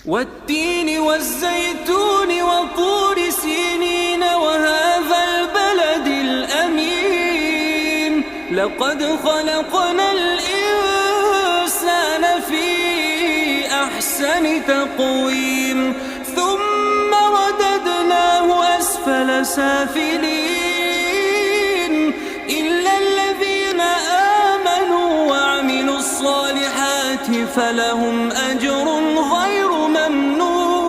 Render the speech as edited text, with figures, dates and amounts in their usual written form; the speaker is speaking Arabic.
والتين والزيتون وطور سينين وهذا البلد الأمين لقد خلقنا الإنسان في أحسن تقويم ثم رددناه أسفل سافلين إلا الذين آمنوا وعملوا الصالحات فلهم